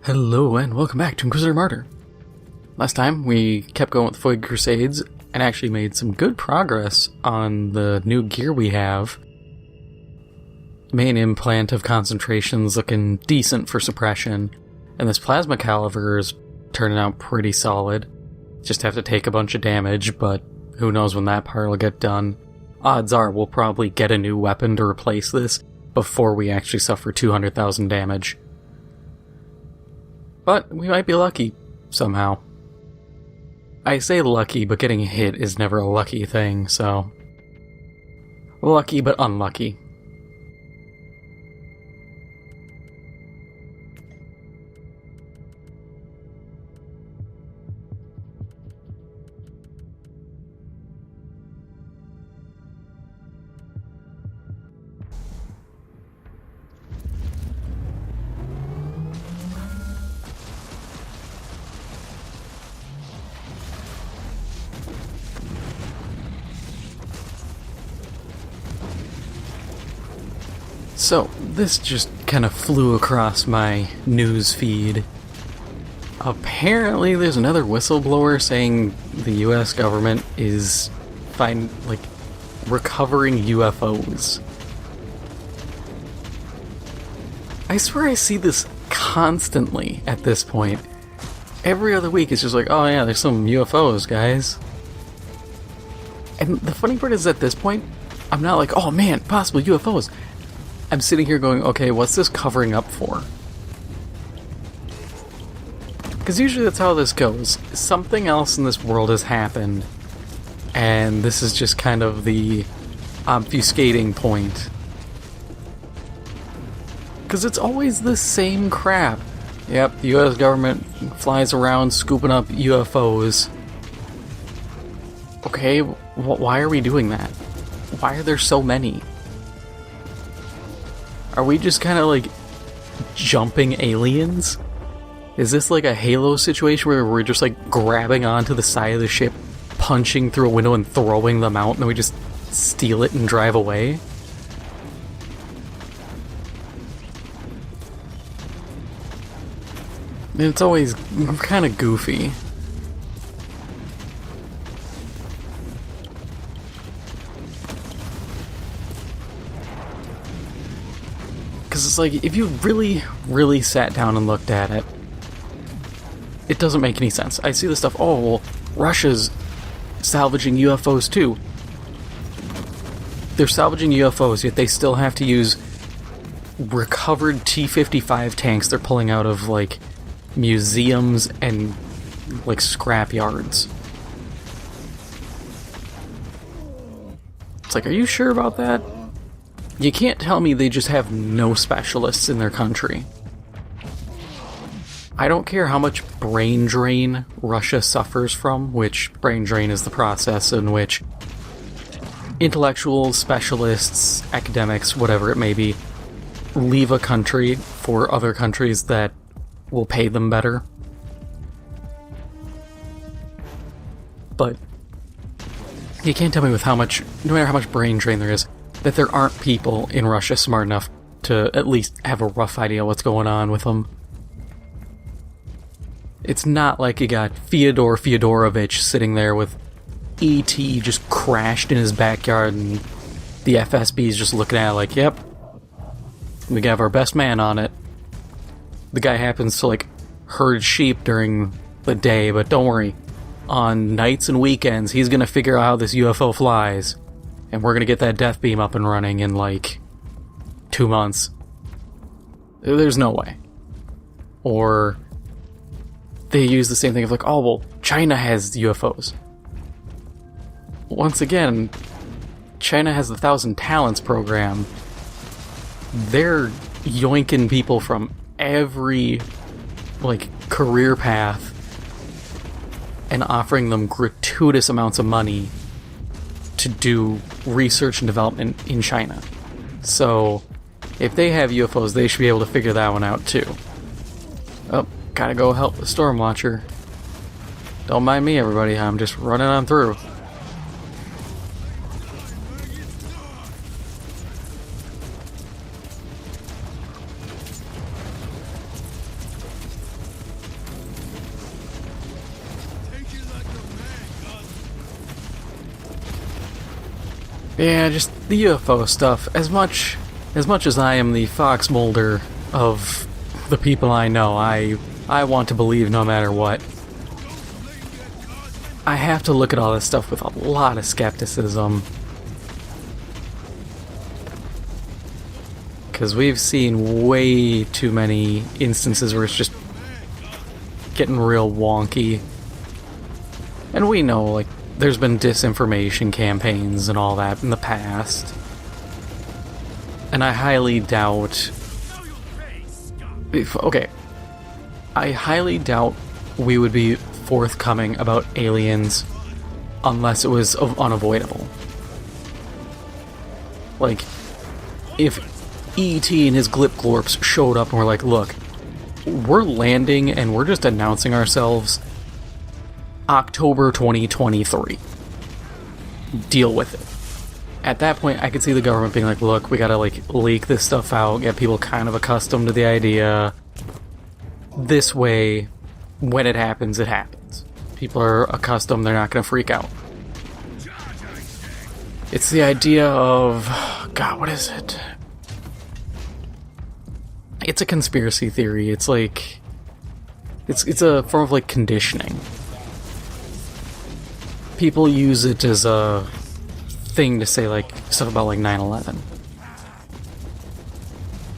Hello and welcome back to Inquisitor Martyr. Last time we kept going with the Void Crusades and actually made some good progress on the new gear we have. Main implant of concentration's looking decent for suppression, and this plasma caliber is turning out pretty solid. Just have to take a bunch of damage, but who knows when that part will get done. Odds are we'll probably get a new weapon to replace this before we actually suffer 200,000 damage. But we might be lucky, somehow. I say lucky, but getting hit is never a lucky thing, so... lucky but unlucky. So, this just kind of flew across my news feed. Apparently there's another whistleblower saying the US government is recovering UFOs. I swear I see this constantly at this point. Every other week it's just like, oh yeah, there's some UFOs, guys. And the funny part is at this point, I'm not like, oh man, possible UFOs. I'm sitting here going, okay, what's this covering up for? Because usually that's how this goes. Something else in this world has happened, and this is just kind of the obfuscating point. Because it's always the same crap. Yep, the US government flies around scooping up UFOs. Okay, why are we doing that? Why are there so many? Are we just kind of like jumping aliens? Is this like a Halo situation where we're just like grabbing onto the side of the ship, punching through a window and throwing them out, and then we just steal it and drive away? It's always kind of goofy. Because it's like, if you really sat down and looked at it, it doesn't make any sense. I see this stuff, oh, well, Russia's salvaging UFOs too. They're salvaging UFOs, yet they still have to use recovered T-55 tanks they're pulling out of, like, museums and, like, scrap yards. It's like, are you sure about that? You can't tell me they just have no specialists in their country. I don't care how much brain drain Russia suffers from, which brain drain is the process in which intellectuals, specialists, academics, whatever it may be, leave a country for other countries that will pay them better. But you can't tell me with how much, no matter how much brain drain there is, that there aren't people in Russia smart enough to at least have a rough idea what's going on with them. It's not like you got Fyodor Fyodorovich sitting there with E.T. just crashed in his backyard and the FSB's just looking at it like, yep, we have our best man on it. The guy happens to, like, herd sheep during the day, but don't worry. On nights and weekends, he's gonna figure out how this UFO flies. And we're gonna get that death beam up and running in, like, 2 months. There's no way. Or they use the same thing of like, oh, well, China has UFOs. Once again, China has the 1,000 Talents program. They're yoinking people from every, like, career path and offering them gratuitous amounts of money to do research and development in China. So, if they have UFOs, they should be able to figure that one out too. Oh, gotta go help the Stormwatcher. Don't mind me, everybody, I'm just running on through. Yeah, just the UFO stuff. As much as I am the Fox Mulder of the people I know, I want to believe no matter what. I have to look at all this stuff with a lot of skepticism. Because we've seen way too many instances where it's just getting real wonky. And we know, like, there's been disinformation campaigns and all that in the past. And I highly doubt... I highly doubt we would be forthcoming about aliens unless it was unavoidable. Like, if E.T. and his glip-glorps showed up and were like, look, we're landing and we're just announcing ourselves October 2023. Deal with it. At that point, I could see the government being like, look, we gotta, like, leak this stuff out, get people kind of accustomed to the idea. This way, when it happens, it happens. People are accustomed, they're not gonna freak out. It's the idea of... God, what is it? It's a conspiracy theory. It's like... It's a form of, like, conditioning. People use it as a thing to say, like, stuff about, like, 9/11.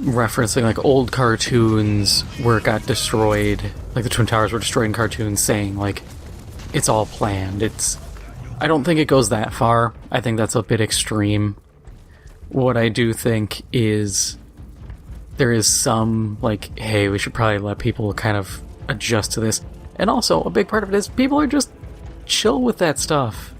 Referencing, like, old cartoons where it got destroyed. Like, the Twin Towers were destroyed in cartoons, saying, like, it's all planned. I don't think it goes that far. I think that's a bit extreme. What I do think is there is some, like, hey, we should probably let people kind of adjust to this. And also, a big part of it is people are just chill with that stuff.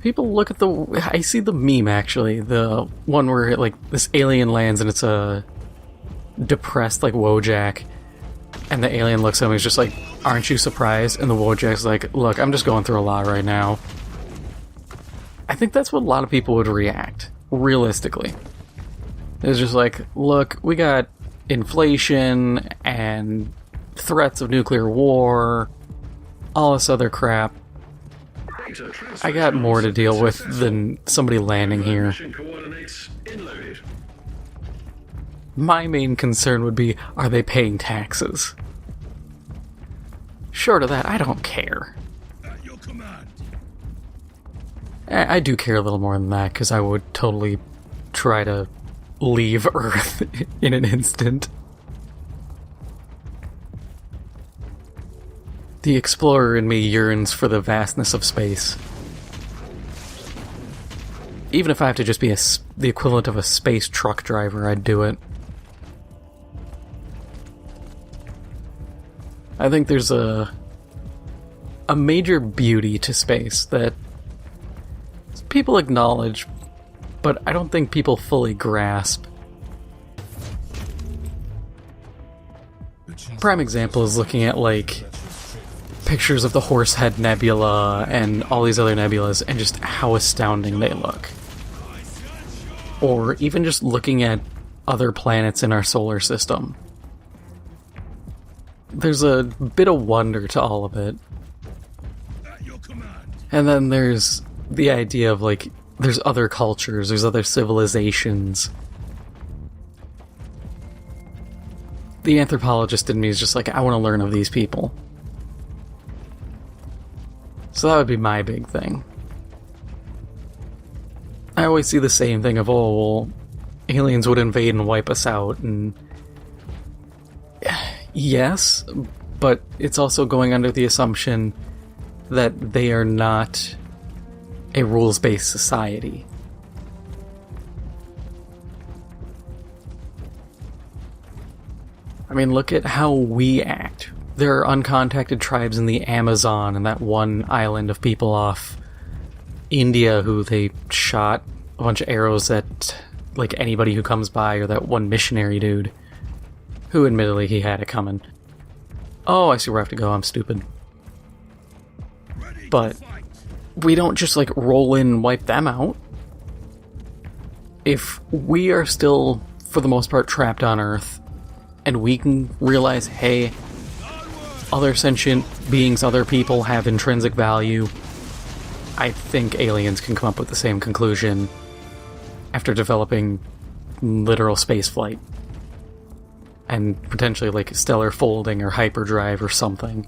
People look at I see the meme, actually. The one where, like, this alien lands and it's a depressed, like, Wojak. And the alien looks at him and he's just like, aren't you surprised? And the Wojak's like, look, I'm just going through a lot right now. I think that's what a lot of people would react, realistically. It's just like, look, we got inflation and threats of nuclear war, all this other crap. I got more to deal with than somebody landing here. My main concern would be, are they paying taxes? Short of that, I don't care. I do care a little more than that, because I would totally try to leave Earth in an instant. The explorer in me yearns for the vastness of space. Even if I have to just be the equivalent of a space truck driver, I'd do it. I think there's a major beauty to space that people acknowledge, but I don't think people fully grasp. Prime example is looking at, like, pictures of the Horsehead Nebula and all these other nebulas and just how astounding they look. Or even just looking at other planets in our solar system. There's a bit of wonder to all of it. And then there's the idea of, like, there's other cultures, there's other civilizations. The anthropologist in me is just like, I want to learn of these people. So that would be my big thing. I always see the same thing of, oh, well, aliens would invade and wipe us out, and... Yes, but it's also going under the assumption that they are not a rules-based society. I mean, look at how we act. There are uncontacted tribes in the Amazon and that one island of people off India who they shot a bunch of arrows at, like, anybody who comes by, or that one missionary dude who admittedly he had it coming. Oh, I see where I have to go, I'm stupid. But we don't just, like, roll in and wipe them out. If we are still, for the most part, trapped on Earth, and we can realize, hey, other sentient beings, other people have intrinsic value, I think aliens can come up with the same conclusion after developing literal spaceflight. And potentially like stellar folding or hyperdrive or something.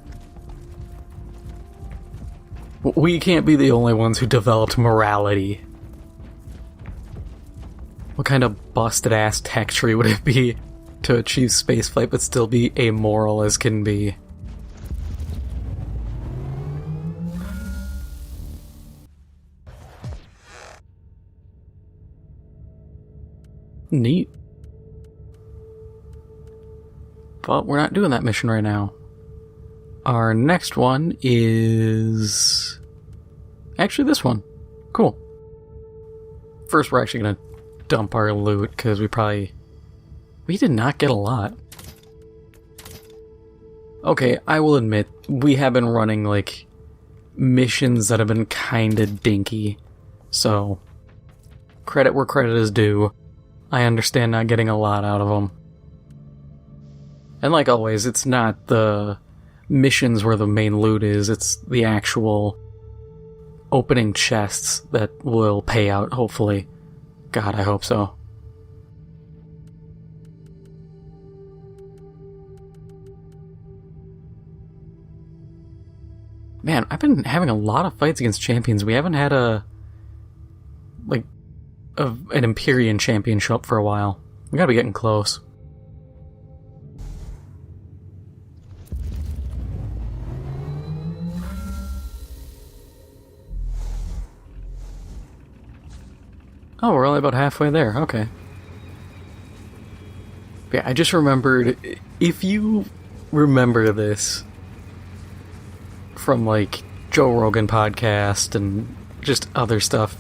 We can't be the only ones who developed morality. What kind of busted-ass tech tree would it be to achieve spaceflight but still be amoral as can be? Neat. But we're not doing that mission right now. Our next one is... actually this one. Cool. First we're actually gonna dump our loot, because we did not get a lot. Okay, I will admit, we have been running, like, missions that have been kinda dinky. So, credit where credit is due. I understand not getting a lot out of them. And like always, it's not the missions where the main loot is, it's the actual opening chests that will pay out, hopefully. God, I hope so. Man, I've been having a lot of fights against champions. We haven't had an Empyrean champion show up for a while. We gotta be getting close. Oh, we're only about halfway there, okay. Yeah, I just remembered, if you remember this from, like, Joe Rogan podcast and just other stuff,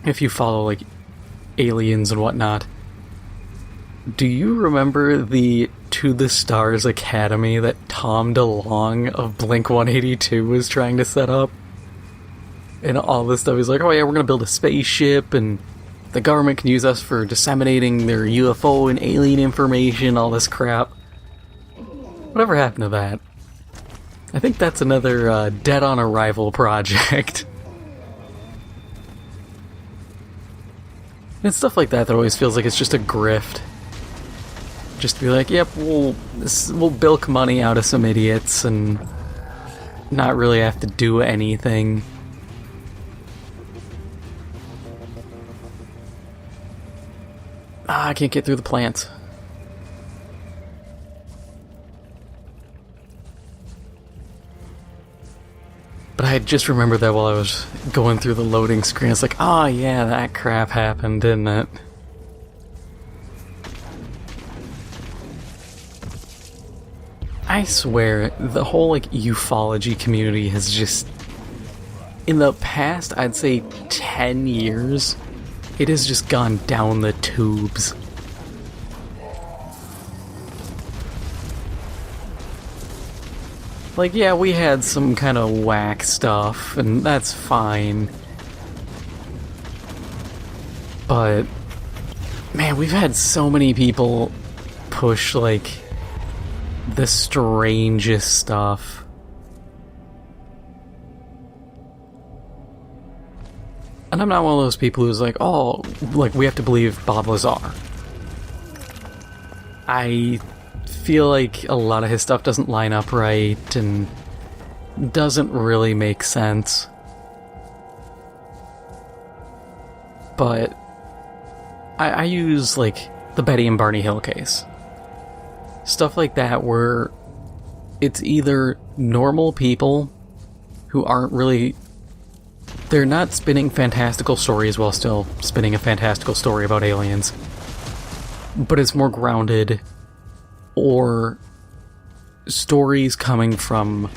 if you follow, like, aliens and whatnot, do you remember the To the Stars Academy that Tom DeLonge of Blink-182 was trying to set up? And all this stuff, he's like, oh yeah, we're gonna build a spaceship, and the government can use us for disseminating their UFO and alien information, all this crap. Whatever happened to that? I think that's another Dead on Arrival project. And stuff like that always feels like it's just a grift. Just to be like, yep, we'll bilk money out of some idiots and not really have to do anything. I can't get through the plants. But I just remembered that while I was going through the loading screen. It's like, oh yeah, that crap happened, didn't it? I swear, the whole, like, ufology community has just... in the past, I'd say 10 years... it has just gone down the tubes. Like, yeah, we had some kind of whack stuff, and that's fine. But, man, we've had so many people push, like, the strangest stuff. And I'm not one of those people who's like, oh, like, we have to believe Bob Lazar. I feel like a lot of his stuff doesn't line up right and doesn't really make sense. But I use, like, the Betty and Barney Hill case. Stuff like that where it's either normal people who aren't really... they're not spinning fantastical stories while still spinning a fantastical story about aliens. But it's more grounded, or stories coming from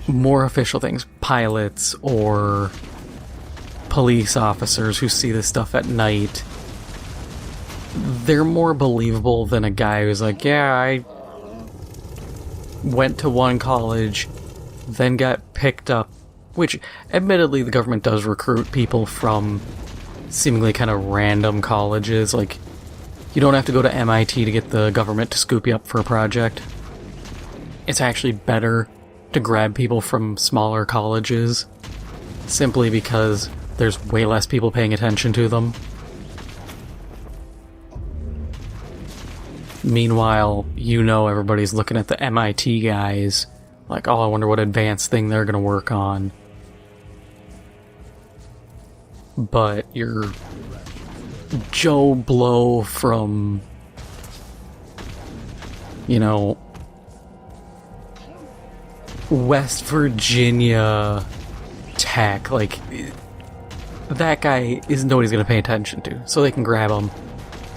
more official things. Pilots or police officers who see this stuff at night. They're more believable than a guy who's like, yeah, I went to one college, then got picked up. Which, admittedly, the government does recruit people from seemingly kind of random colleges. Like, you don't have to go to MIT to get the government to scoop you up for a project. It's actually better to grab people from smaller colleges. simply because there's way less people paying attention to them. Meanwhile, you know everybody's looking at the MIT guys, like, oh, I wonder what advanced thing they're gonna work on. But you're Joe Blow from, you know, West Virginia Tech, like, that guy is nobody's gonna pay attention to, so they can grab him.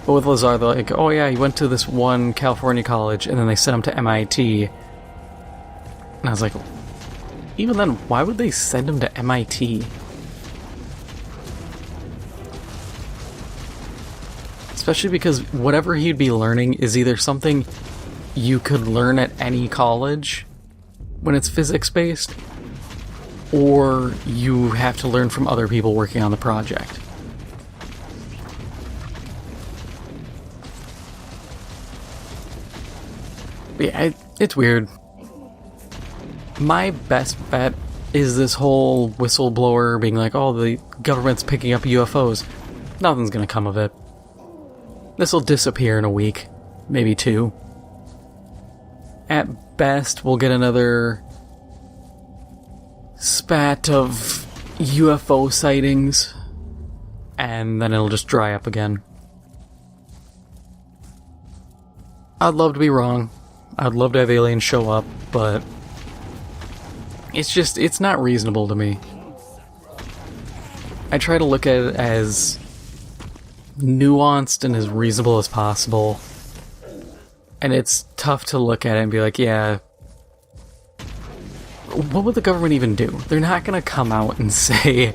But with Lazar, they're like, oh yeah, he went to this one California college, and then they sent him to MIT. And I was like, even then, why would they send him to MIT? Especially because whatever he'd be learning is either something you could learn at any college when it's physics-based, or you have to learn from other people working on the project. But yeah, it's weird. My best bet is this whole whistleblower being like, oh, the government's picking up UFOs. Nothing's gonna come of it. This'll disappear in a week, maybe 2. At best, we'll get another spat of UFO sightings, and then it'll just dry up again. I'd love to be wrong. I'd love to have aliens show up, but it's not reasonable to me. I try to look at it as nuanced and as reasonable as possible, and it's tough to look at it and be like, yeah, what would the government even do? They're not gonna come out and say,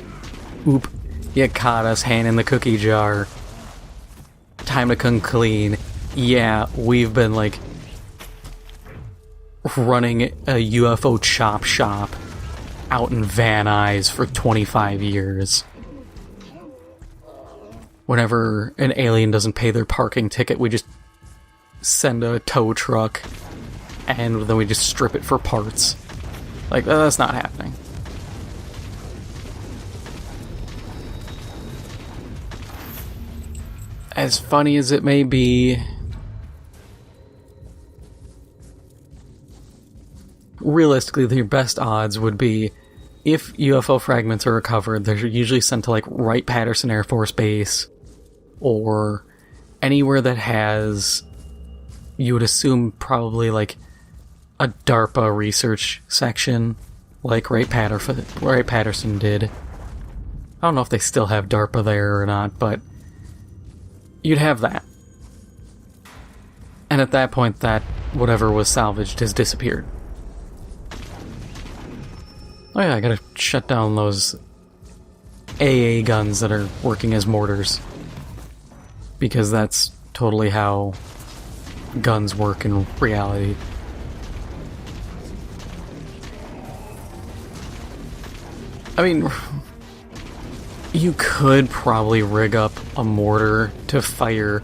oop, you caught us, hand in the cookie jar, time to come clean. Yeah, we've been like running a UFO chop shop out in Van Nuys for 25 years. Whenever an alien doesn't pay their parking ticket, we just send a tow truck and then we just strip it for parts. Like, that's not happening. As funny as it may be, realistically, your best odds would be if UFO fragments are recovered, they're usually sent to like Wright-Patterson Air Force Base or anywhere that has, you would assume, probably like a DARPA research section, like Wright-Patterson did. I don't know if they still have DARPA there or not, but you'd have that. And at that point, that whatever was salvaged has disappeared. Oh yeah, I gotta shut down those AA guns that are working as mortars. Because that's totally how guns work in reality. I mean, you could probably rig up a mortar to fire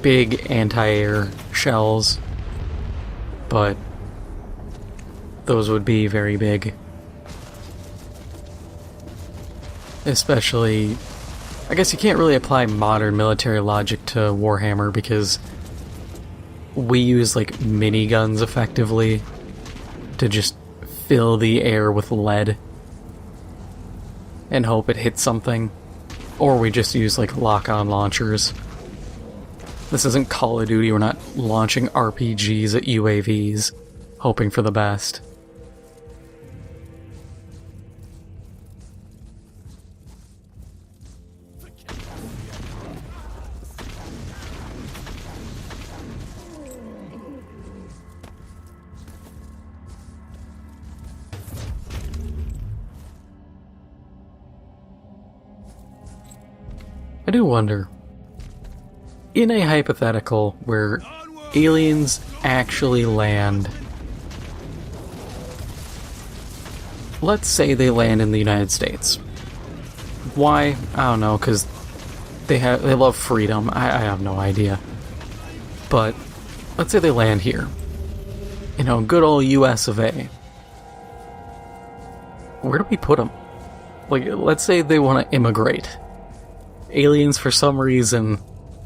big anti-air shells, but those would be very big. Especially, I guess you can't really apply modern military logic to Warhammer because we use like miniguns effectively to just fill the air with lead and hope it hits something. Or we just use like lock-on launchers. This isn't Call of Duty, we're not launching RPGs at UAVs, hoping for the best. I do wonder, in a hypothetical where aliens actually land, let's say they land in the United States. Why? I don't know, because they love freedom. I have no idea. But let's say they land here. You know, good old US of A. Where do we put them? Like, let's say they want to immigrate. Aliens, for some reason,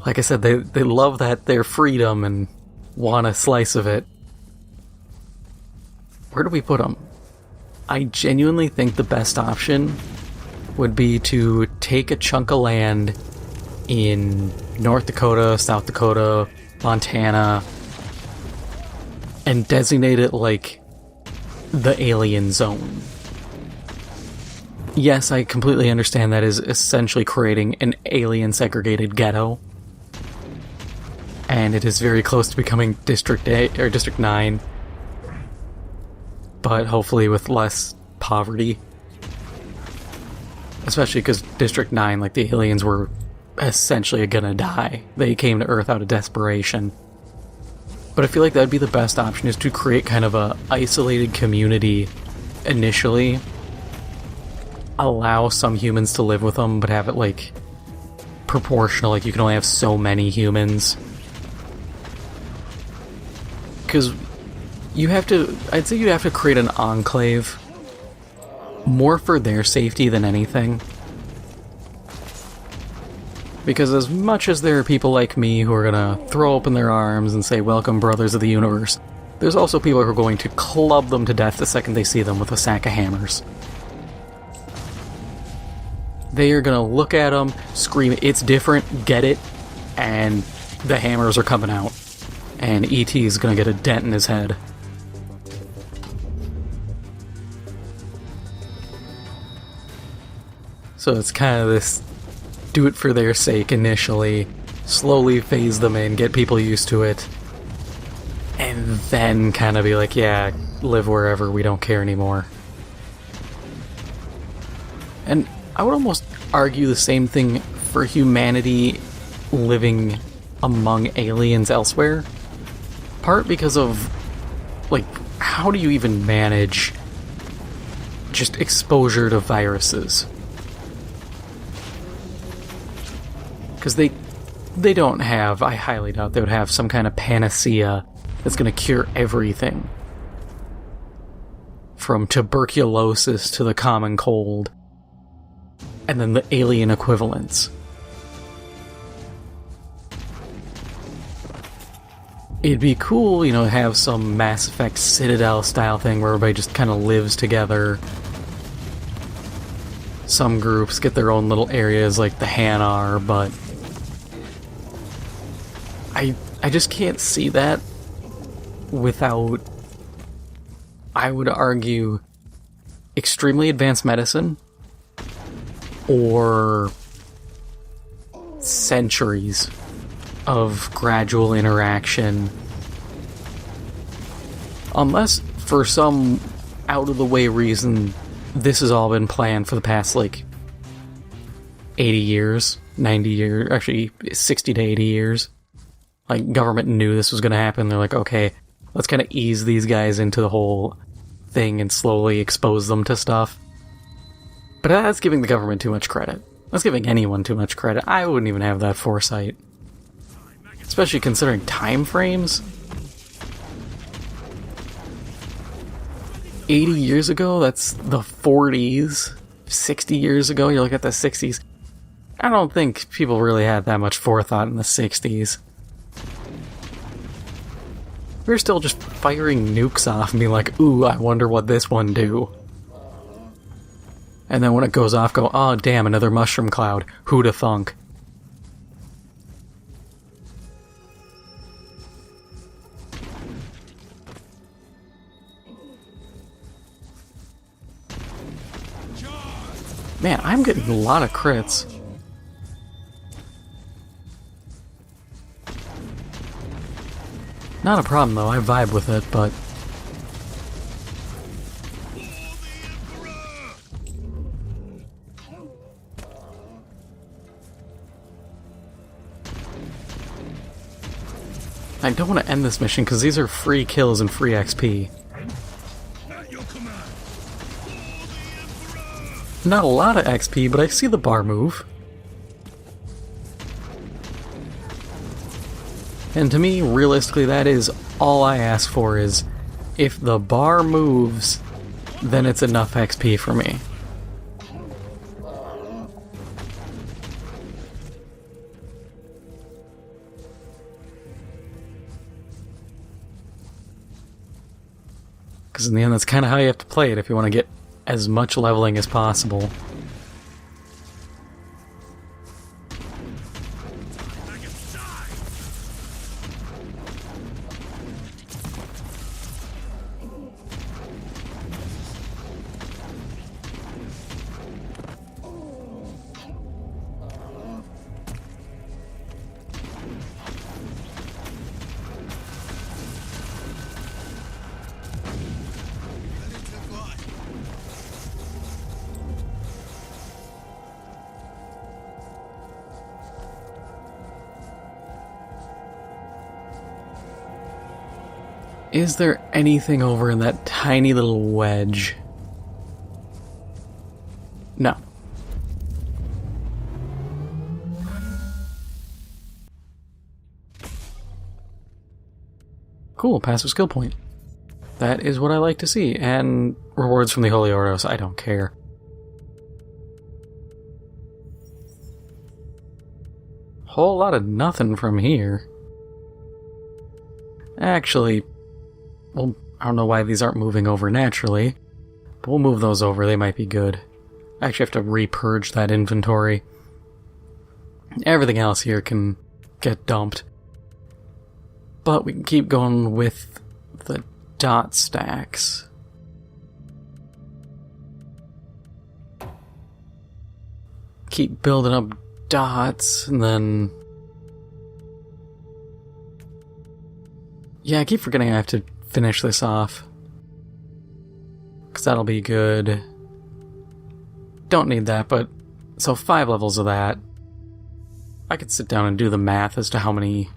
like I said, they love their freedom and want a slice of it. Where do we put them? I genuinely think the best option would be to take a chunk of land in North Dakota, South Dakota, Montana, and designate it like the alien zone. Yes, I completely understand that is essentially creating an alien segregated ghetto. And it is very close to becoming District 8 or District 9. But hopefully with less poverty. Especially because District 9, like, the aliens were essentially gonna die. They came to Earth out of desperation. But I feel like that'd be the best option, is to create kind of a isolated community initially. Allow some humans to live with them, but have it, like, proportional. Like, you can only have so many humans. Because I'd say you have to create an enclave more for their safety than anything. Because as much as there are people like me who are gonna throw open their arms and say, "Welcome, brothers of the universe," there's also people who are going to club them to death the second they see them with a sack of hammers. They are gonna look at them, scream, "It's different, get it," and the hammers are coming out. And E.T. is gonna get a dent in his head. So it's kind of this do it for their sake initially, slowly phase them in, get people used to it, and then kind of be like, yeah, live wherever, we don't care anymore. And I would almost argue the same thing for humanity living among aliens elsewhere. Part because of, like, how do you even manage just exposure to viruses? Because they don't have, I highly doubt they would have some kind of panacea that's going to cure everything. From tuberculosis to the common cold. And then the alien equivalents. It'd be cool, you know, to have some Mass Effect Citadel style thing where everybody just kind of lives together. Some groups get their own little areas like the Hanar, but I just can't see that without, I would argue, extremely advanced medicine or centuries of gradual interaction. Unless, for some out-of-the-way reason, this has all been planned for the past, like, 80 years, 90 years, actually 60 to 80 years. Like, government knew this was going to happen. They're like, okay, let's kind of ease these guys into the whole thing and slowly expose them to stuff. But that's giving the government too much credit. That's giving anyone too much credit. I wouldn't even have that foresight. Especially considering time frames. 80 years ago, that's the 40s. 60 years ago, you look at the 60s. I don't think people really had that much forethought in the 60s. We were still just firing nukes off and being like, ooh, I wonder what this one do. And then when it goes off, go, oh damn, another mushroom cloud. Who'da thunk? Man, I'm getting a lot of crits. Not a problem though, I vibe with it, but... I don't want to end this mission because these are free kills and free XP. Not a lot of XP, but I see the bar move. And to me, realistically, that is all I ask for is, if the bar moves, then it's enough XP for me. Because in the end, that's kind of how you have to play it if you want to get as much leveling as possible. Is there anything over in that tiny little wedge? No. Cool, passive skill point. That is what I like to see, and rewards from the Holy Ordos, I don't care. Whole lot of nothing from here. Actually, well, I don't know why these aren't moving over naturally, but we'll move those over, they might be good. I actually have to repurge that inventory. Everything else here can get dumped. But we can keep going with the dot stacks. Keep building up dots, and then... Yeah, I keep forgetting I have to finish this off. Because that'll be good. Don't need that, but... So 5 levels of that. I could sit down and do the math as to how many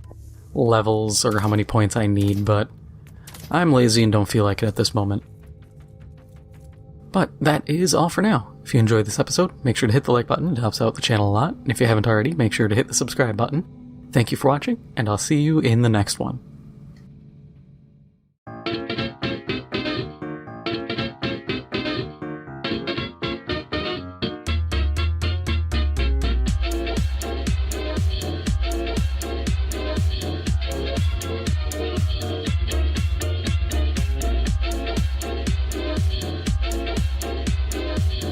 levels or how many points I need, but I'm lazy and don't feel like it at this moment. But that is all for now. If you enjoyed this episode, make sure to hit the like button, it helps out the channel a lot. And if you haven't already, make sure to hit the subscribe button. Thank you for watching, and I'll see you in the next one.